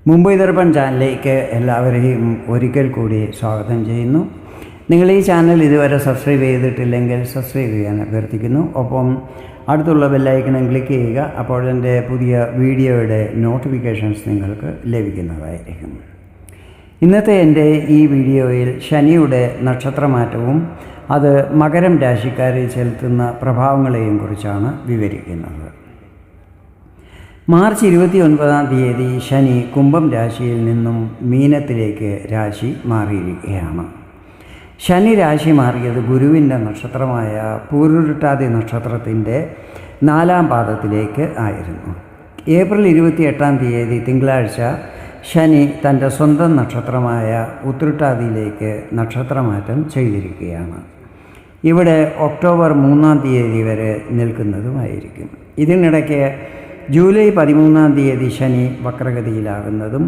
മുംബൈ ദർപ്പൺ ചാനലിലേക്ക് എല്ലാവരെയും ഒരിക്കൽ കൂടി സ്വാഗതം ചെയ്യുന്നു. നിങ്ങൾ ഈ ചാനൽ ഇതുവരെ സബ്സ്ക്രൈബ് ചെയ്തിട്ടില്ലെങ്കിൽ സബ്സ്ക്രൈബ് ചെയ്യാൻ അഭ്യർത്ഥിക്കുന്നു. ഒപ്പം അടുത്തുള്ള ബെല്ലൈക്കണും ക്ലിക്ക് ചെയ്യുക. അപ്പോൾ എൻ്റെ പുതിയ വീഡിയോയുടെ നോട്ടിഫിക്കേഷൻസ് നിങ്ങൾക്ക് ലഭിക്കുന്നതായിരിക്കും. ഇന്നത്തെ എൻ്റെ ഈ വീഡിയോയിൽ ശനിയുടെ നക്ഷത്രമാറ്റവും അത് മകരം രാശിക്കാരിൽ ചെലുത്തുന്ന പ്രഭാവങ്ങളെയും കുറിച്ചാണ് വിവരിക്കുന്നത്. മാർച്ച് 29 ശനി കുംഭം രാശിയിൽ നിന്നും മീനത്തിലേക്ക് രാശി മാറിയിരിക്കുകയാണ്. ശനി രാശി മാറിയത് ഗുരുവിൻ്റെ നക്ഷത്രമായ പൂരുരുട്ടാതി നക്ഷത്രത്തിൻ്റെ 4ാം പാദത്തിലേക്ക് ആയിരുന്നു. ഏപ്രിൽ 28 തിങ്കളാഴ്ച ശനി തൻ്റെ സ്വന്തം നക്ഷത്രമായ ഉത്രട്ടാതിയിലേക്ക് നക്ഷത്രമാറ്റം ചെയ്തിരിക്കുകയാണ്. ഇവിടെ ഒക്ടോബർ 3 വരെ നിൽക്കുന്നതുമായിരിക്കും. ഇതിനിടയ്ക്ക് ജൂലൈ 13 ശനി വക്രഗതിയിലാകുന്നതും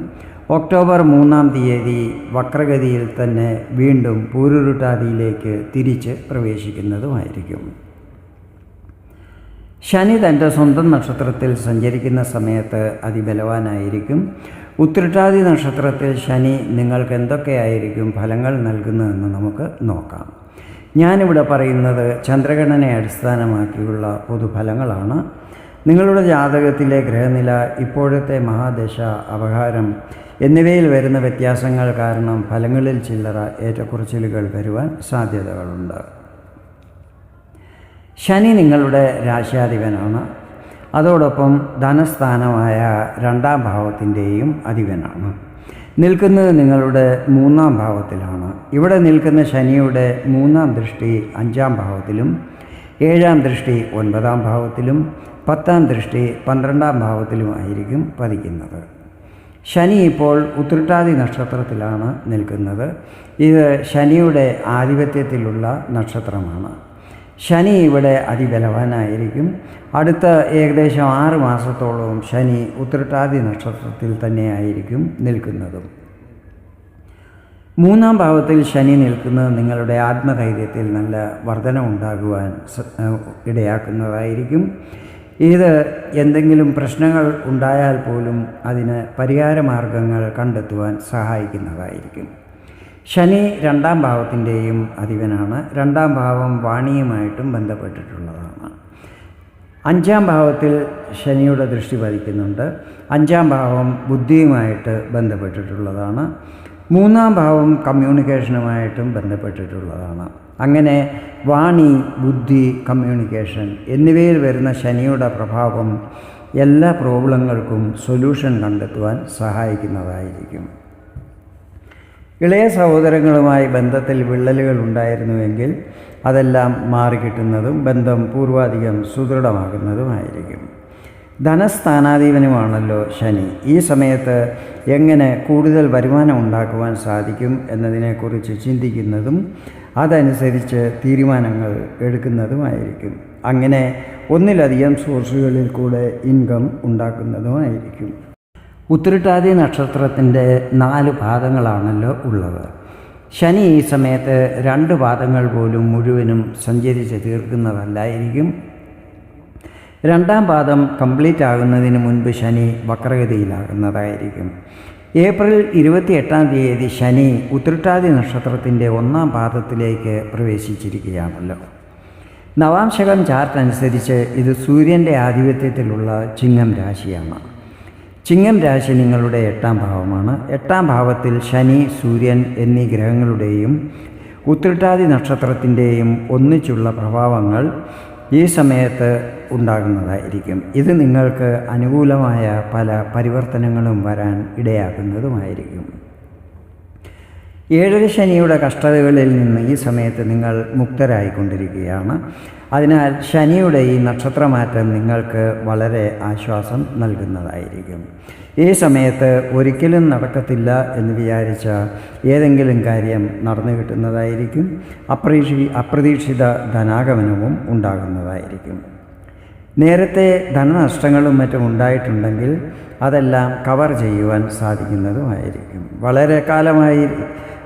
ഒക്ടോബർ 3 വക്രഗതിയിൽ തന്നെ വീണ്ടും പൂരുരുട്ടാതിയിലേക്ക് തിരിച്ച് പ്രവേശിക്കുന്നതുമായിരിക്കും. ശനി തൻ്റെ സ്വന്തം നക്ഷത്രത്തിൽ സഞ്ചരിക്കുന്ന സമയത്ത് അതിബലവാനായിരിക്കും. ഉത്രട്ടാതി നക്ഷത്രത്തിൽ ശനി നിങ്ങൾക്ക് എന്തൊക്കെയായിരിക്കും ഫലങ്ങൾ നൽകുന്നതെന്ന് നമുക്ക് നോക്കാം. ഞാനിവിടെ പറയുന്നത് ചന്ദ്രഗണനയെ അടിസ്ഥാനമാക്കിയുള്ള പൊതുഫലങ്ങളാണ്. നിങ്ങളുടെ ജാതകത്തിലെ ഗ്രഹനില, ഇപ്പോഴത്തെ മഹാദശ, അപഹാരം എന്നിവയിൽ വരുന്ന വ്യത്യാസങ്ങൾ കാരണം ഫലങ്ങളിൽ ചില്ലറ ഏറ്റക്കുറച്ചിലുകൾ വരുവാൻ സാധ്യതകളുണ്ട്. ശനി നിങ്ങളുടെ രാശ്യാധിപനാണ്. അതോടൊപ്പം ധനസ്ഥാനമായ 2ാം ഭാവത്തിൻ്റെയും അധിപനാണ്. നിൽക്കുന്നത് നിങ്ങളുടെ 3ാം ഭാവത്തിലാണ്. ഇവിടെ നിൽക്കുന്ന ശനിയുടെ 3ാം ദൃഷ്ടി 5ാം ഭാവത്തിലും 7ാം ദൃഷ്ടി 9ാം ഭാവത്തിലും 10ാം ദൃഷ്ടി 12ാം ഭാവത്തിലുമായിരിക്കും പതിക്കുന്നത്. ശനി ഇപ്പോൾ ഉത്രട്ടാതി നക്ഷത്രത്തിലാണ് നിൽക്കുന്നത്. ഇത് ശനിയുടെ ആധിപത്യത്തിലുള്ള നക്ഷത്രമാണ്. ശനി ഇവിടെ അതിബലവാനായിരിക്കും. അടുത്ത ഏകദേശം 6 മാസത്തോളവും ശനി ഉത്രട്ടാതി നക്ഷത്രത്തിൽ തന്നെയായിരിക്കും നിൽക്കുന്നതും. 3ാം ഭാവത്തിൽ ശനി നിൽക്കുന്നത് നിങ്ങളുടെ ആത്മധൈര്യത്തിൽ നല്ല വർധനവുണ്ടാകുവാൻ ഇടയാക്കുന്നതായിരിക്കും. ഇത് എന്തെങ്കിലും പ്രശ്നങ്ങൾ ഉണ്ടായാൽ പോലും അതിന് പരിഹാരമാർഗങ്ങൾ കണ്ടെത്തുവാൻ സഹായിക്കുന്നതായിരിക്കും. ശനി 2ാം ഭാവത്തിൻ്റെയും അധിപനാണ്. 2ാം ഭാവം വാണിയുമായിട്ടും ബന്ധപ്പെട്ടിട്ടുള്ളതാണ്. 5ാം ഭാവത്തിൽ ശനിയുടെ ദൃഷ്ടി പതിക്കുന്നുണ്ട്. 5ാം ഭാവം ബുദ്ധിയുമായിട്ട് ബന്ധപ്പെട്ടിട്ടുള്ളതാണ്. 3ാം ഭാവം കമ്മ്യൂണിക്കേഷനുമായിട്ടും ബന്ധപ്പെട്ടിട്ടുള്ളതാണ്. അങ്ങനെ വാണി, ബുദ്ധി, കമ്മ്യൂണിക്കേഷൻ എന്നിവയിൽ വരുന്ന ശനിയുടെ പ്രഭാവം എല്ലാ പ്രോബ്ലങ്ങൾക്കും സൊല്യൂഷൻ കണ്ടെത്തുവാൻ സഹായിക്കുന്നതായിരിക്കും. ഇളയ സഹോദരങ്ങളുമായി ബന്ധത്തിൽ വിള്ളലുകൾ ഉണ്ടായിരുന്നുവെങ്കിൽ അതെല്ലാം മാറിക്കിട്ടുന്നതും ബന്ധം പൂർവാധികം സുദൃഢമാകുന്നതുമായിരിക്കും. ധനസ്ഥാനാധിപനുമാണല്ലോ ശനി. ഈ സമയത്ത് എങ്ങനെ കൂടുതൽ വരുമാനം ഉണ്ടാക്കുവാൻ സാധിക്കും എന്നതിനെക്കുറിച്ച് ചിന്തിക്കുന്നതും അതനുസരിച്ച് തീരുമാനങ്ങൾ എടുക്കുന്നതുമായിരിക്കും. അങ്ങനെ ഒന്നിലധികം സോഴ്സുകളിൽ കൂടെ ഇൻകം ഉണ്ടാക്കുന്നതുമായിരിക്കും. ഉത്രട്ടാതി നക്ഷത്രത്തിൻ്റെ 4 പാദങ്ങളാണല്ലോ ഉള്ളത്. ശനി ഈ സമയത്ത് 2 പാദങ്ങൾ പോലും മുഴുവനും സഞ്ചരിച്ച് തീർക്കുന്നതല്ലായിരിക്കും. 2ാം പാദം കംപ്ലീറ്റ് ആകുന്നതിന് മുൻപ് ശനി വക്രഗതിയിലാകുന്നതായിരിക്കും. ഏപ്രിൽ 28 ശനി ഉത്രട്ടാതി നക്ഷത്രത്തിൻ്റെ 1ാം പാദത്തിലേക്ക് പ്രവേശിച്ചിരിക്കുകയാണല്ലോ. നവാംശകം ചാർട്ട് അനുസരിച്ച് ഇത് സൂര്യൻ്റെ ആധിപത്യത്തിലുള്ള ചിങ്ങം രാശിയാണ്. ചിങ്ങം രാശി നിങ്ങളുടെ 8ാം ഭാവമാണ്. 8ാം ഭാവത്തിൽ ശനി, സൂര്യൻ എന്നീ ഗ്രഹങ്ങളുടെയും ഉത്രട്ടാതി നക്ഷത്രത്തിൻ്റെയും ഒന്നിച്ചുള്ള പ്രഭാവങ്ങൾ ഈ സമയത്ത് ഉണ്ടാകുന്നതായിരിക്കും. ഇത് നിങ്ങൾക്ക് അനുകൂലമായ പല പരിവർത്തനങ്ങളും വരാൻ ഇടയാക്കുന്നതുമായിരിക്കും. 7 ശനിയുടെ കഷ്ടതകളിൽ നിന്ന് ഈ സമയത്ത് നിങ്ങൾ മുക്തരായിക്കൊണ്ടിരിക്കുകയാണ്. അതിനാൽ ശനിയുടെ ഈ നക്ഷത്രമാറ്റം നിങ്ങൾക്ക് വളരെ ആശ്വാസം നൽകുന്നതായിരിക്കും. ഈ സമയത്ത് ഒരിക്കലും നടക്കത്തില്ല എന്ന് വിചാരിച്ച ഏതെങ്കിലും കാര്യം നടന്നു കിട്ടുന്നതായിരിക്കും. അപ്രതീക്ഷിത ധനാഗമനവും ഉണ്ടാകുന്നതായിരിക്കും. നേരത്തെ ധനനഷ്ടങ്ങളും മറ്റും ഉണ്ടായിട്ടുണ്ടെങ്കിൽ അതെല്ലാം കവർ ചെയ്യുവാൻ സാധിക്കുന്നതുമായിരിക്കും. വളരെ കാലമായി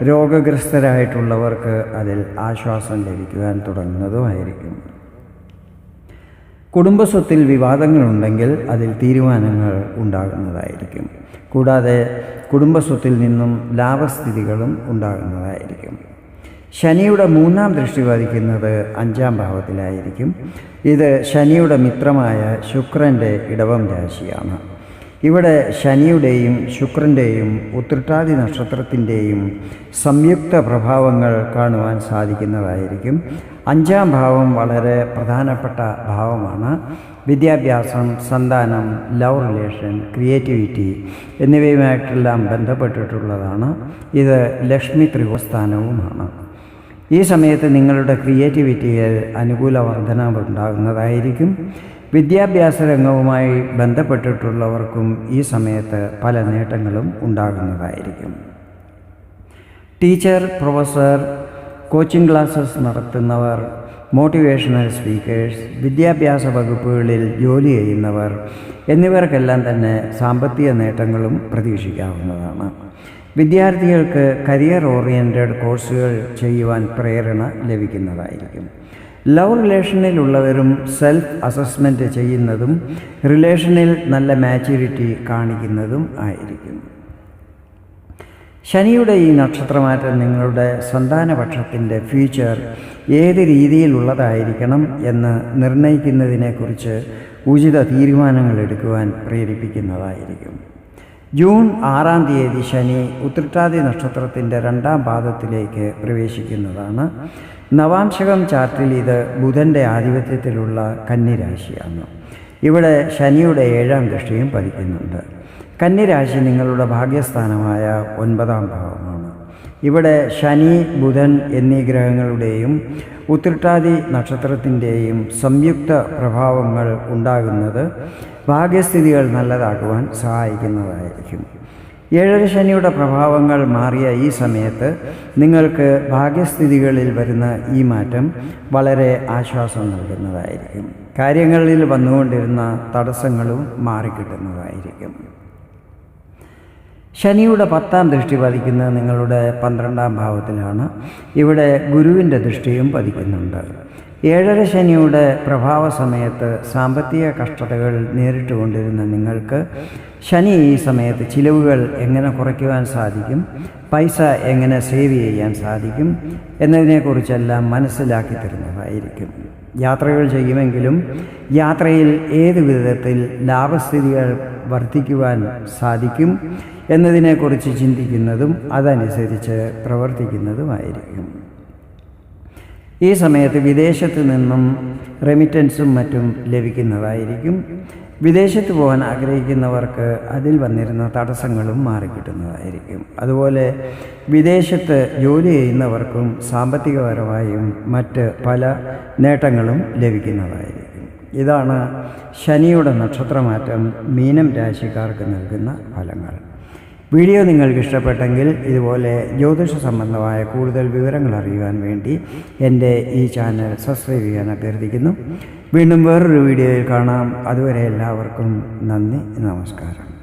രോഗഗ്രസ്തരായിട്ടുള്ളവർക്ക് അതിൽ ആശ്വാസം ലഭിക്കുവാൻ തുടങ്ങുന്നതുമായിരിക്കും. കുടുംബസ്വത്തിൽ വിവാദങ്ങളുണ്ടെങ്കിൽ അതിൽ തീരുമാനങ്ങൾ ഉണ്ടാകുന്നതായിരിക്കും. കൂടാതെ കുടുംബസ്വത്തിൽ നിന്നും ലാഭസ്ഥിതികളും ഉണ്ടാകുന്നതായിരിക്കും. ശനിയുടെ 3-ാം ദൃഷ്ടി പതിക്കുന്നത് 5-ാം ഭാവത്തിലായിരിക്കും. ഇത് ശനിയുടെ മിത്രമായ ശുക്രൻ്റെ ഇടവം രാശിയാണ്. ഇവിടെ ശനിയുടെയും ശുക്രൻ്റെയും ഉത്രട്ടാതി നക്ഷത്രത്തിൻ്റെയും സംയുക്ത പ്രഭാവങ്ങൾ കാണുവാൻ സാധിക്കുന്നതായിരിക്കും. 5-ാം ഭാവം വളരെ പ്രധാനപ്പെട്ട ഭാവമാണ്. വിദ്യാഭ്യാസം, സന്താനം, ലവ് റിലേഷൻ, ക്രിയേറ്റിവിറ്റി എന്നിവയുമായിട്ടെല്ലാം ബന്ധപ്പെട്ടിട്ടുള്ളതാണ്. ഇത് ലക്ഷ്മി ത്രികോണസ്ഥാനവുമാണ്. ഈ സമയത്ത് നിങ്ങളുടെ ക്രിയേറ്റിവിറ്റിയിൽ അനുകൂല വർധനവുണ്ടാകുന്നതായിരിക്കും. വിദ്യാഭ്യാസ രംഗവുമായി ബന്ധപ്പെട്ടിട്ടുള്ളവർക്കും ഈ സമയത്ത് പല നേട്ടങ്ങളും ഉണ്ടാകുന്നതായിരിക്കും. ടീച്ചർ, പ്രൊഫസർ, കോച്ചിങ് ക്ലാസ്സസ് നടത്തുന്നവർ, മോട്ടിവേഷണൽ സ്പീക്കേഴ്സ്, വിദ്യാഭ്യാസ വകുപ്പുകളിൽ ജോലി ചെയ്യുന്നവർ എന്നിവർക്കെല്ലാം തന്നെ സാമ്പത്തിക നേട്ടങ്ങളും പ്രതീക്ഷിക്കാവുന്നതാണ്. വിദ്യാർത്ഥികൾക്ക് കരിയർ ഓറിയൻറ്റഡ് കോഴ്സുകൾ ചെയ്യുവാൻ പ്രേരണ ലഭിക്കുന്നതായിരിക്കും. ലവ് റിലേഷനിലുള്ളവരും സെൽഫ് അസസ്മെൻറ്റ് ചെയ്യുന്നതും റിലേഷനിൽ നല്ല മാച്യൂരിറ്റി കാണിക്കുന്നതും ആയിരിക്കും. ശനിയുടെ ഈ നക്ഷത്രമാറ്റം നിങ്ങളുടെ സന്താനപക്ഷത്തിൻ്റെ ഫ്യൂച്ചർ ഏത് രീതിയിലുള്ളതായിരിക്കണം എന്ന് നിർണ്ണയിക്കുന്നതിനെക്കുറിച്ച് ഉചിത തീരുമാനങ്ങൾ എടുക്കുവാൻ പ്രേരിപ്പിക്കുന്നതായിരിക്കും. ജൂൺ 6-ാം തീയതി ശനി ഉത്രട്ടാതി നക്ഷത്രത്തിൻ്റെ 2-ാം പാദത്തിലേക്ക് പ്രവേശിക്കുന്നതാണ്. നവാംശകം ചാർട്ടിൽ ഇത് ബുധൻ്റെ ആധിപത്യത്തിലുള്ള കന്നിരാശിയാണ്. ഇവിടെ ശനിയുടെ 7-ാം ദൃഷ്ടിയും പതിക്കുന്നുണ്ട്. കന്നിരാശി നിങ്ങളുടെ ഭാഗ്യസ്ഥാനമായ 9-ാം ഭാവമാണ്. ഇവിടെ ശനി, ബുധൻ എന്നീ ഗ്രഹങ്ങളുടെയും ഉത്രട്ടാതി നക്ഷത്രത്തിൻ്റെയും സംയുക്ത പ്രഭാവങ്ങൾ ഉണ്ടാകുന്നത് ഭാഗ്യസ്ഥിതികൾ നല്ലതാക്കുവാൻ സഹായിക്കുന്നതായിരിക്കും. 7 ശനിയുടെ പ്രഭാവങ്ങൾ മാറിയ ഈ സമയത്ത് നിങ്ങൾക്ക് ഭാഗ്യസ്ഥിതികളിൽ വരുന്ന ഈ മാറ്റം വളരെ ആശ്വാസം നൽകുന്നതായിരിക്കും. കാര്യങ്ങളിൽ വന്നുകൊണ്ടിരുന്ന തടസ്സങ്ങളും മാറിക്കിട്ടുന്നതായിരിക്കും. ശനിയുടെ 10-ാം ദൃഷ്ടി പതിക്കുന്നത് നിങ്ങളുടെ 12-ാം ഭാവത്തിലാണ്. ഇവിടെ ഗുരുവിൻ്റെ ദൃഷ്ടിയും പതിക്കുന്നുണ്ട്. 7 ശനിയുടെ പ്രഭാവ സമയത്ത് സാമ്പത്തിക കഷ്ടതകൾ നേരിട്ടുകൊണ്ടിരുന്ന നിങ്ങൾക്ക് ശനി ഈ സമയത്ത് ചിലവുകൾ എങ്ങനെ കുറയ്ക്കുവാൻ സാധിക്കും, പൈസ എങ്ങനെ സേവ് ചെയ്യാൻ സാധിക്കും എന്നതിനെക്കുറിച്ചെല്ലാം മനസ്സിലാക്കി തരുന്നതായിരിക്കും. യാത്രകൾ ചെയ്യുമെങ്കിലും യാത്രയിൽ ഏത് വിധത്തിൽ ലാഭസ്ഥിതികൾ വർദ്ധിക്കുവാൻ സാധിക്കും എന്നതിനെക്കുറിച്ച് ചിന്തിക്കുന്നതും അതനുസരിച്ച് പ്രവർത്തിക്കുന്നതുമായിരിക്കും. ഈ സമയത്ത് വിദേശത്ത് നിന്നും റെമിറ്റൻസും മറ്റും ലഭിക്കുന്നതായിരിക്കും. വിദേശത്ത് പോകാൻ ആഗ്രഹിക്കുന്നവർക്ക് അതിൽ വന്നിരുന്ന തടസ്സങ്ങളും മാറിക്കിട്ടുന്നതായിരിക്കും. അതുപോലെ വിദേശത്ത് ജോലി ചെയ്യുന്നവർക്കും സാമ്പത്തികപരമായും മറ്റ് പല നേട്ടങ്ങളും ലഭിക്കുന്നതായിരിക്കും. ഇതാണ് ശനിയുടെ നക്ഷത്രമാറ്റം മീനം രാശിക്കാർക്ക് നൽകുന്ന ഫലങ്ങൾ. വീഡിയോ നിങ്ങൾക്ക് ഇഷ്ടപ്പെട്ടെങ്കിൽ ഇതുപോലെ ജ്യോതിഷ സംബന്ധമായ കൂടുതൽ വിവരങ്ങൾ അറിയുവാൻ വേണ്ടി എൻ്റെ ഈ ചാനൽ സബ്സ്ക്രൈബ് ചെയ്യാൻ അഭ്യർത്ഥിക്കുന്നു. വീണ്ടും വേറൊരു വീഡിയോയിൽ കാണാം. അതുവരെ എല്ലാവർക്കും നന്ദി, നമസ്കാരം.